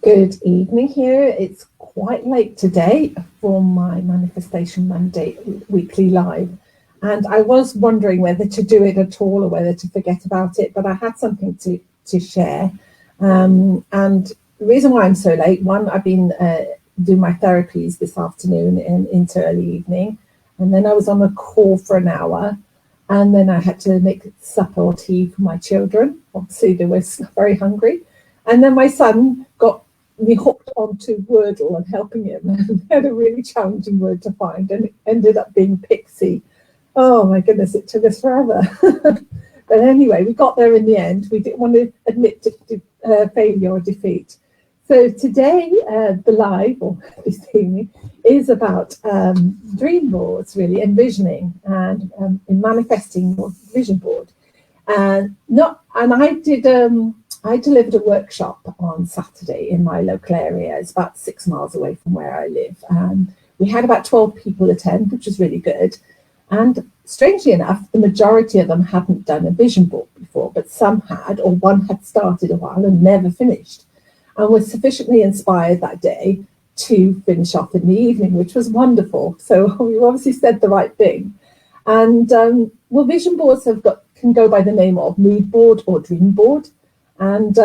Good evening here. It's quite late today for my Manifestation Monday weekly live. And I was wondering whether to do it at all or whether to forget about it, but I had something to share. And the reason why I'm so late, one, I've been doing my therapies this afternoon and into early evening. And then I was on a call for an hour. And then I had to make supper or tea for my children. Obviously, they were very hungry. And then my son got me hooked onto Wordle and helping him, and had a really challenging word to find, and it ended up being pixie. Oh my goodness, it took us forever. But anyway, we got there in the end. We didn't want to admit to failure or defeat. So today, the live, or this evening, is about dream boards, really, envisioning and in manifesting your vision board. I delivered a workshop on Saturday in my local area. It's about 6 miles away from where I live. We had about 12 people attend, which was really good. And strangely enough, the majority of them hadn't done a vision board before, but some had, or one had started a while and never finished, and was sufficiently inspired that day to finish off in the evening, which was wonderful. So we obviously said the right thing. And vision boards can go by the name of mood board or dream board. And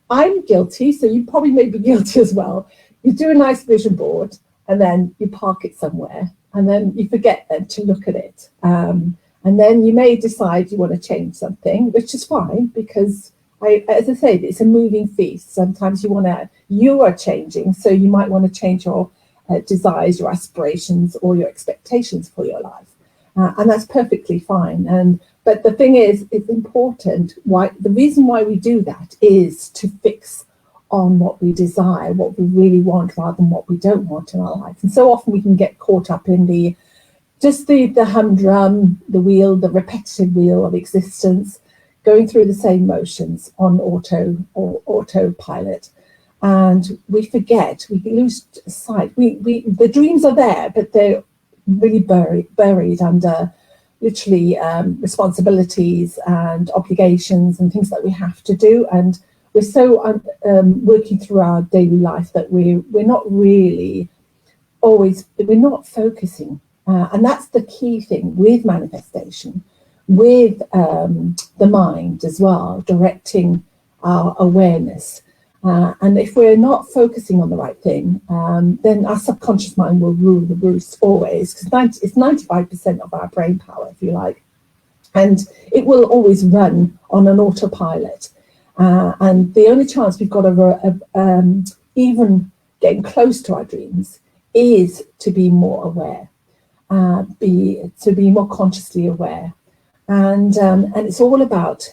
I'm guilty, so you probably may be guilty as well. You do a nice vision board and then you park it somewhere and then you forget then to look at it. And then you may decide you want to change something, which is fine because, as I say, it's a moving feast. Sometimes you are changing, so you might want to change your desires, your aspirations, or your expectations for your life. And that's perfectly fine. But the thing is, it's important. The reason why we do that is to fix on what we desire, what we really want, rather than what we don't want in our life. And so often we can get caught up in the humdrum, the wheel, the repetitive wheel of existence, going through the same motions on autopilot. And we forget, we lose sight. The dreams are there, but they're really buried under literally responsibilities and obligations and things that we have to do, and we're so working through our daily life that we're not really we're not focusing, and that's the key thing with manifestation, with the mind as well, directing our awareness. And if we're not focusing on the right thing, then our subconscious mind will rule the roost always, because it's 95% of our brain power, if you like. And it will always run on an autopilot. And the only chance we've got of even getting close to our dreams is to be more aware, to be more consciously aware. And it's all about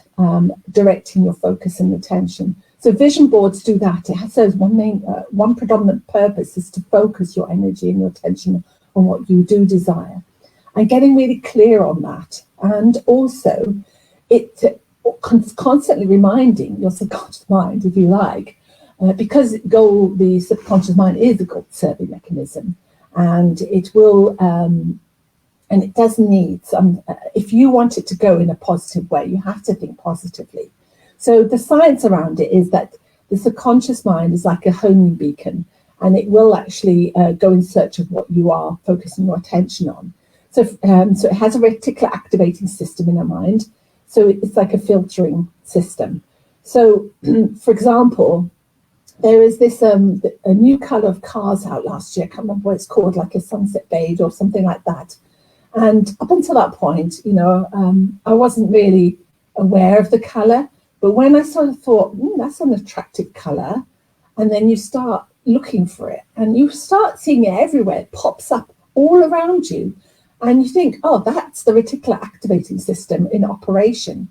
directing your focus and attention. So vision boards do that. It has one predominant purpose is to focus your energy and your attention on what you do desire, and getting really clear on that. And also, it constantly reminding your subconscious mind, if you like, because the subconscious mind is a goal-serving mechanism, and it will, and it does need some. If you want it to go in a positive way, you have to think positively. So the science around it is that the subconscious mind is like a homing beacon, and it will actually go in search of what you are focusing your attention on. So it has a reticular activating system in our mind. So it's like a filtering system. So, for example, there is this a new colour of cars out last year. I can't remember what it's called, like a sunset beige or something like that. And up until that point, I wasn't really aware of the colour. But when I sort of thought, that's an attractive colour, and then you start looking for it, and you start seeing it everywhere, it pops up all around you, and you think, oh, that's the reticular activating system in operation.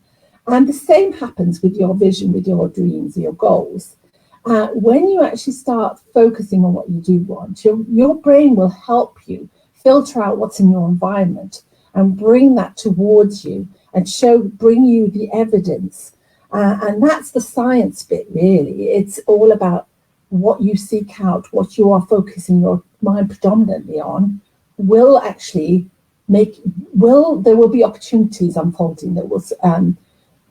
And the same happens with your vision, with your dreams, your goals. When you actually start focusing on what you do want, your brain will help you filter out what's in your environment and bring that towards you and bring you the evidence. And that's the science bit, really. It's all about what you seek out, what you are focusing your mind predominantly on, will actually there will be opportunities unfolding that will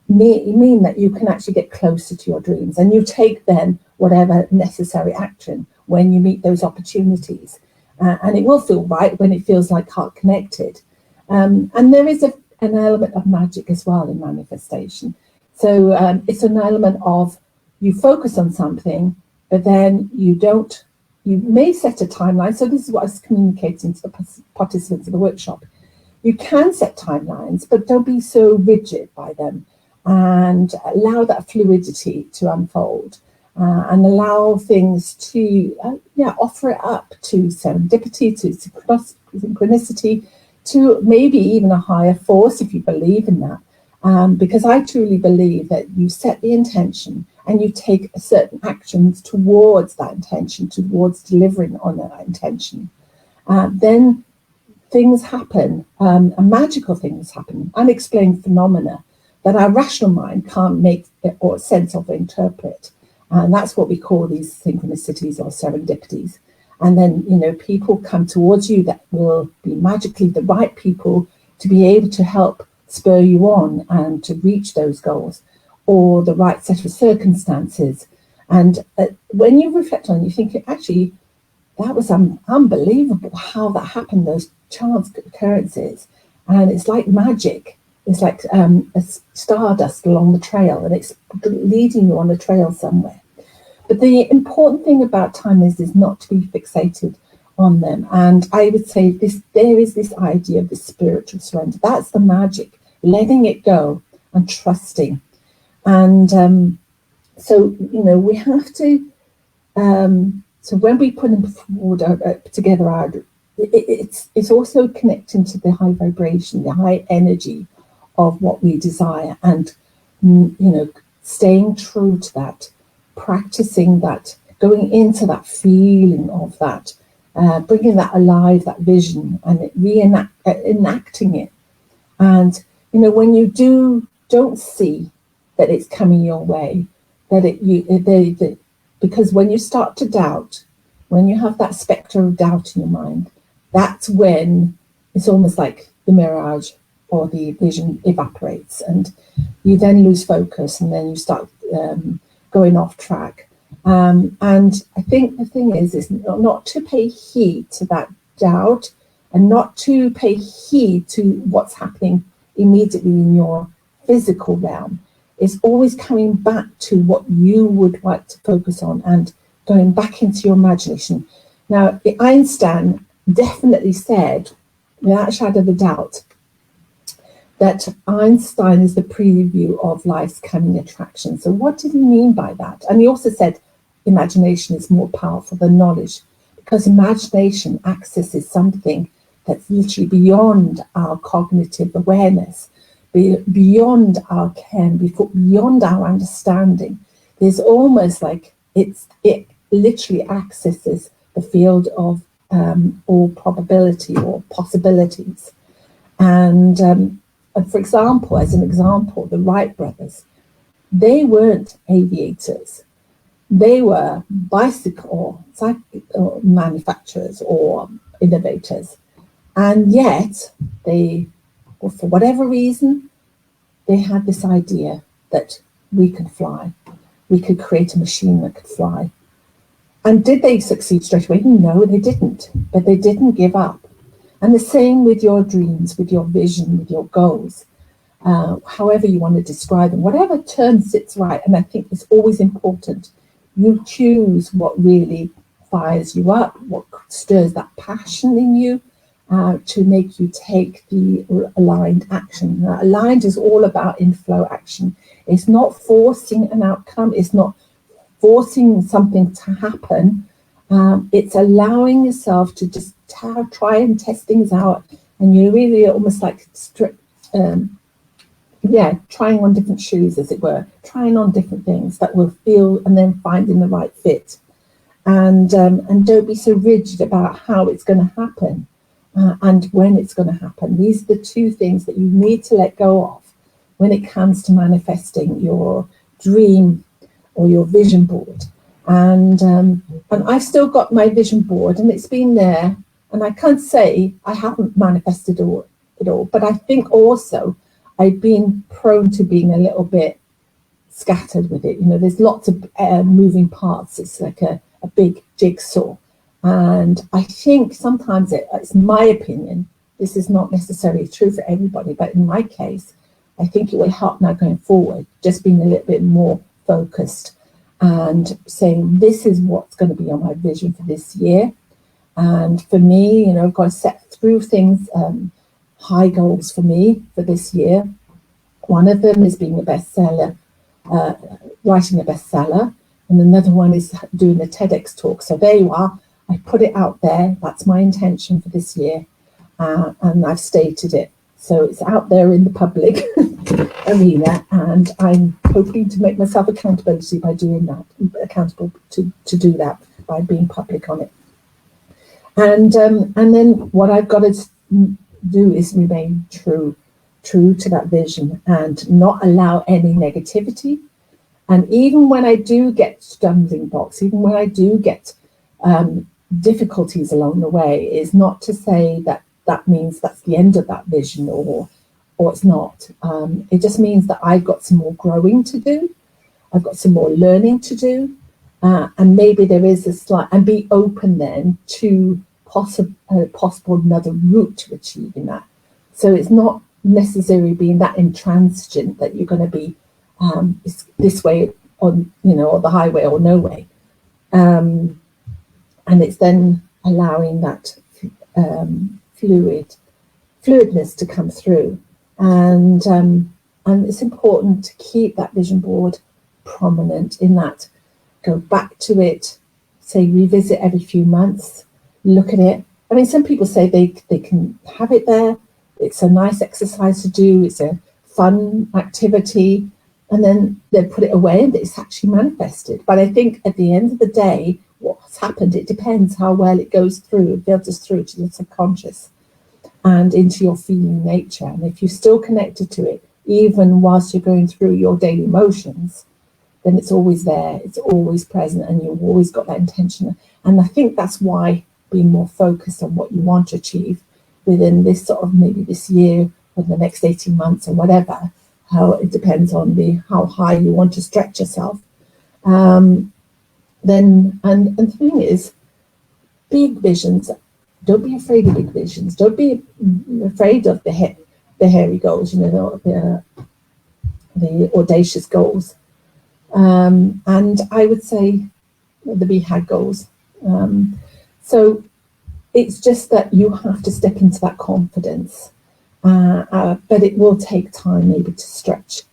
mean that you can actually get closer to your dreams. And you take then whatever necessary action when you meet those opportunities. And it will feel right when it feels like heart connected. And there is an element of magic as well in manifestation. So it's an element of you focus on something, but then you may set a timeline. So this is what I was communicating to the participants of the workshop. You can set timelines, but don't be so rigid by them, and allow that fluidity to unfold, and allow things to offer it up to serendipity, to synchronicity, to maybe even a higher force if you believe in that. Because I truly believe that you set the intention and you take certain actions towards that intention, towards delivering on that intention. Then things happen, and magical things happen, unexplained phenomena that our rational mind can't make or sense of or interpret. And that's what we call these synchronicities or serendipities. And then, people come towards you that will be magically the right people to be able to help spur you on and to reach those goals, or the right set of circumstances. And when you reflect on it, you think, actually, that was unbelievable how that happened, those chance occurrences. And it's like magic. It's like a stardust along the trail, and it's leading you on a trail somewhere. But the important thing about timelines is not to be fixated on them. And I would say there is this idea of the spiritual surrender. That's the magic, letting it go and trusting. And so we have to. So when we put together it's also connecting to the high vibration, the high energy of what we desire, and staying true to that, practicing that, going into that feeling of that, bringing that alive, that vision, and enacting it. And when you don't see that it's coming your way, because when you start to doubt, when you have that spectre of doubt in your mind, that's when it's almost like the mirage or the vision evaporates, and you then lose focus, and then you start going off track. And I think the thing is not to pay heed to that doubt, and not to pay heed to what's happening immediately in your physical realm. It's always coming back to what you would like to focus on and going back into your imagination. Now, Einstein definitely said, without a shadow of a doubt, that Einstein is the preview of life's coming attraction. So what did he mean by that? And he also said imagination is more powerful than knowledge, because imagination accesses something that's literally beyond our cognitive awareness, beyond our ken, beyond our understanding. There's almost like it literally accesses the field of all probability or possibilities. And for example, the Wright brothers, they weren't aviators. They were bicycle manufacturers or innovators. And yet for whatever reason, they had this idea that we can fly. We could create a machine that could fly. And did they succeed straight away? No, they didn't. But they didn't give up. And the same with your dreams, with your vision, with your goals, however you want to describe them, whatever term sits right. And I think it's always important. You choose what really fires you up, what stirs that passion in you, to make you take the aligned action. Now, aligned is all about inflow action. It's not forcing an outcome. It's not forcing something to happen. It's allowing yourself to just try and test things out. And you're really almost like trying on different shoes, as it were, trying on different things that will feel, and then finding the right fit. And don't be so rigid about how it's going to happen. And when it's going to happen. These are the two things that you need to let go of when it comes to manifesting your dream or your vision board. And I've still got my vision board, and it's been there, and I can't say I haven't manifested it all, but I think also I've been prone to being a little bit scattered with it. You know, there's lots of moving parts. It's like a big jigsaw. And I think sometimes it's my opinion, this is not necessarily true for everybody, but in my case, I think it will help now going forward, just being a little bit more focused and saying, this is what's going to be on my vision for this year. And for me, you know, I've got to set through things, high goals for me for this year. One of them is being a bestseller, writing a bestseller. And another one is doing a TEDx talk. So there you are. I put it out there. That's my intention for this year. And I've stated it. So it's out there in the public arena. And I'm hoping to make myself accountable by doing that, accountable to do that by being public on it. And then what I've got to do is remain true to that vision and not allow any negativity. And even when I do get stumbling blocks, even when I do get difficulties along the way, is not to say that means that's the end of that vision or it's not. It just means that I've got some more growing to do. I've got some more learning to do. And maybe there is a slight, and be open then to possible another route to achieving that. So it's not necessarily being that intransigent that you're going to be this way on, you know, or the highway or no way. And it's then allowing that fluidness to come through. And it's important to keep that vision board prominent in that. Go back to it, say revisit every few months, look at it. I mean, some people say they can have it there. It's a nice exercise to do. It's a fun activity. And then they put it away and it's actually manifested. But I think at the end of the day, what's happened, it depends how well it goes through, filters through to your subconscious and into your feeling nature. And if you're still connected to it, even whilst you're going through your daily motions, then it's always there, it's always present, and you've always got that intention. And I think that's why being more focused on what you want to achieve within this sort of maybe this year or the next 18 months or whatever, how it depends on how high you want to stretch yourself. Then and the thing is, big visions, don't be afraid of big visions. Don't be afraid of the hairy goals, you know, the audacious goals. And I would say the BHAG goals. So it's just that you have to step into that confidence, but it will take time maybe to stretch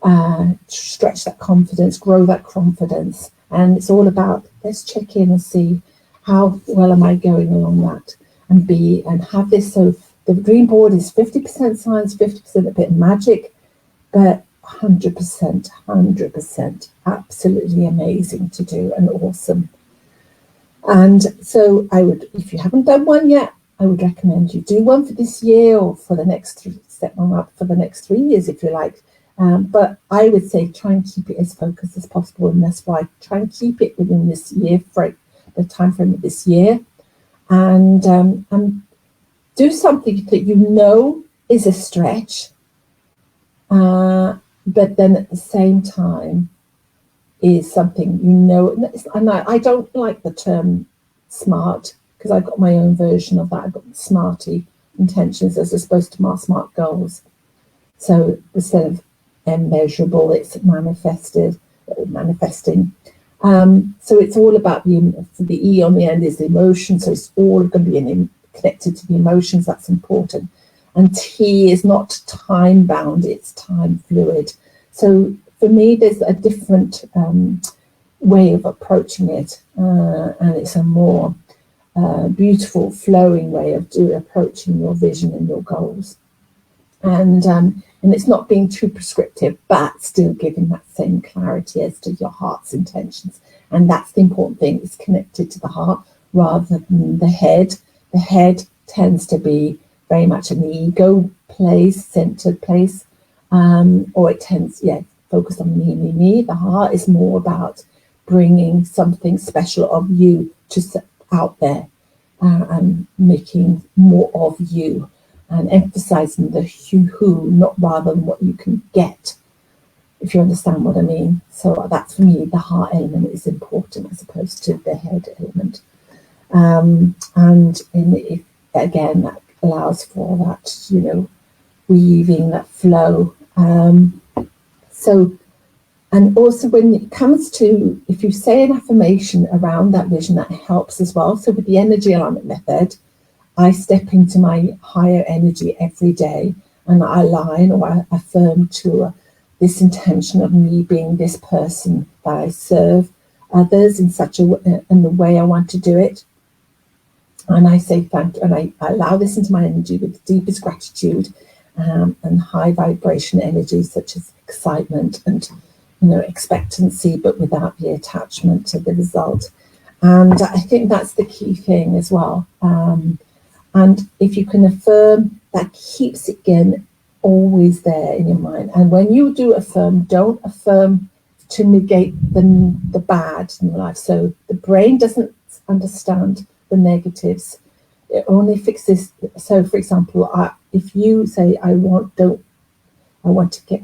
that confidence, grow that confidence. And it's all about, let's check in and see how well am I going along that, and have this. So the dream board is 50% science, 50% a bit of magic, but 100%, absolutely amazing to do and awesome. And so I would, if you haven't done one yet, I would recommend you do one for this year or for the next step one up for the next 3 years if you like. But I would say try and keep it as focused as possible, and that's why try and keep it within this year, for the time frame of this year, and do something that you know is a stretch, but then at the same time is something you know. And I don't like the term SMART because I've got my own version of that. I've got SMARTY intentions as opposed to SMART goals. So instead of immeasurable, it's manifesting. So it's all about the E on the end is the emotion. So it's all going to be connected to the emotions. That's important. And T is not time bound, it's time fluid. So for me, there's a different way of approaching it. And it's a more beautiful, flowing way of approaching your vision and your goals. And it's not being too prescriptive, but still giving that same clarity as to your heart's intentions. And that's the important thing. It's connected to the heart rather than the head. The head tends to be very much an ego place, centered place, or it tends, focused on me. The heart is more about bringing something special of you out there and making more of you and emphasizing the who, not rather than what you can get. if you understand what I mean. So that's, for me, the heart element is important as opposed to the head element. And again, that allows for that, you know, weaving, that flow. And also when it comes to, if you say an affirmation around that vision, that helps as well. So with the energy alignment method, I step into my higher energy every day, and I align or I affirm to this intention of me being this person that I serve others in the way I want to do it. And I say thank you, and I allow this into my energy with the deepest gratitude and high vibration energy, such as excitement and, you know, expectancy, but without the attachment to the result. And I think that's the key thing as well. And if you can affirm, that keeps it again always there in your mind. And when you do affirm, don't affirm to negate the bad in your life. So the brain doesn't understand the negatives. It only fixes. So, for example, if you say, I want to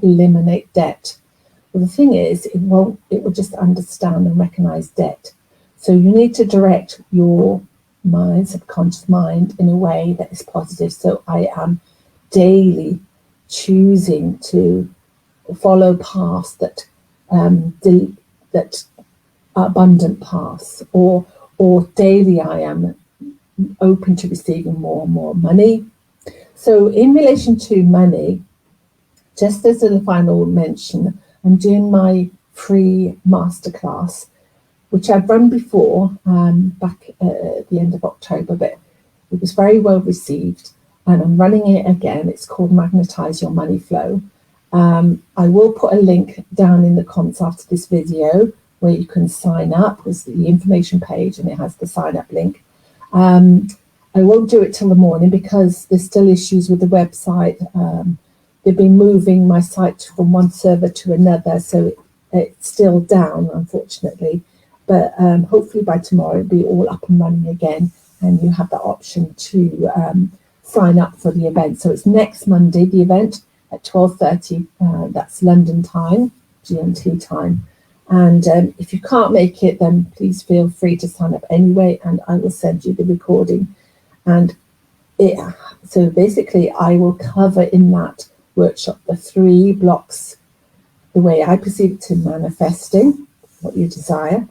eliminate debt. Well, the thing is, it will just understand and recognize debt. So you need to direct your subconscious mind in a way that is positive. So I am daily choosing to follow paths that abundant paths, or daily I am open to receiving more and more money. So in relation to money, just as a final mention, I'm doing my free masterclass, which I've run before back at the end of October, but it was very well received, and I'm running it again. It's called Magnetize Your Money Flow. I will put a link down in the comments after this video where you can sign up. There's the information page and it has the sign up link. I won't do it till the morning because there's still issues with the website. They've been moving my site from one server to another, so it's still down, unfortunately. But hopefully by tomorrow it'll be all up and running again, and you have the option to sign up for the event. So it's next Monday, the event at 12:30. That's London time, GMT time. And if you can't make it, then please feel free to sign up anyway, and I will send you the recording. And so basically, I will cover in that workshop the 3 blocks, the way I perceive it, to manifesting what you desire.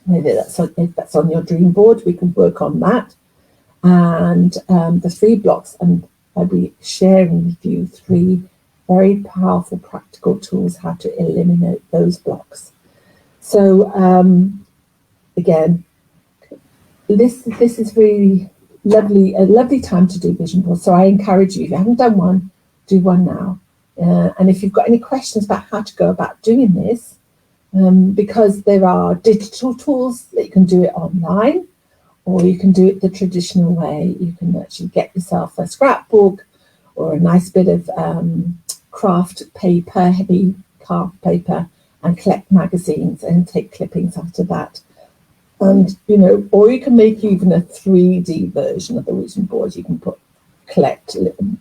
Maybe if that's on your dream board, we can work on that. And the 3 blocks, and I'll be sharing with you 3 very powerful practical tools how to eliminate those blocks. So again, this is really lovely, a lovely time to do vision boards. So I encourage you, if you haven't done one, do one now. And if you've got any questions about how to go about doing this, because there are digital tools that you can do it online, or you can do it the traditional way. You can actually get yourself a scrapbook or a nice bit of craft paper, heavy craft paper, and collect magazines and take clippings after that. And, you know, or you can make even a 3D version of the vision board. You can collect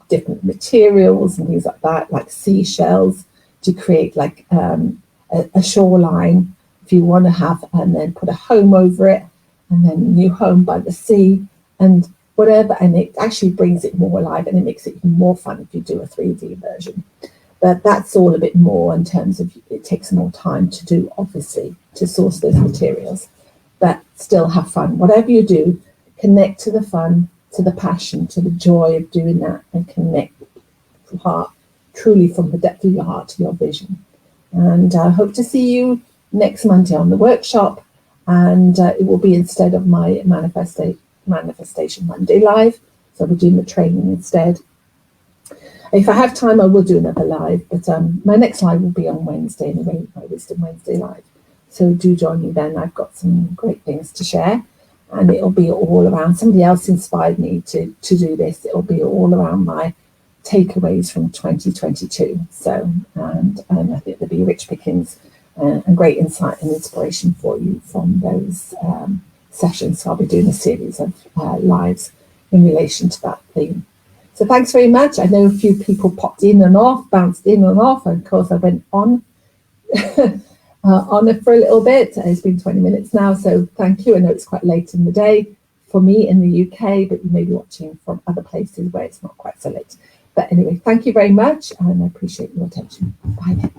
different materials and things like that, like seashells, to create like a shoreline if you want to have, and then put a home over it, and then a new home by the sea, and whatever. And it actually brings it more alive, and it makes it even more fun if you do a 3D version. But that's all a bit more in terms of, it takes more time to do, obviously, to source those materials, but still have fun. Whatever you do, connect to the fun, to the passion, to the joy of doing that, and connect from heart, truly from the depth of your heart to your vision. And I hope to see you next Monday on the workshop, and it will be instead of my Manifestation Monday live, so we're doing the training instead. If I have time, I will do another live, but my next live will be on Wednesday anyway, my Wisdom Wednesday live. So do join me then. I've got some great things to share, and it'll be all around, somebody else inspired me to do this. It'll be all around my takeaways from 2022. So, and I think there'll be rich pickings and great insight and inspiration for you from those sessions. So I'll be doing a series of lives in relation to that theme. So thanks very much. I know a few people popped in and off, bounced in and off, and of course I went on on it for a little bit. It's been 20 minutes now, so thank you. I know it's quite late in the day for me in the UK, but you may be watching from other places where it's not quite so late. But anyway, thank you very much, and I appreciate your attention. Bye then.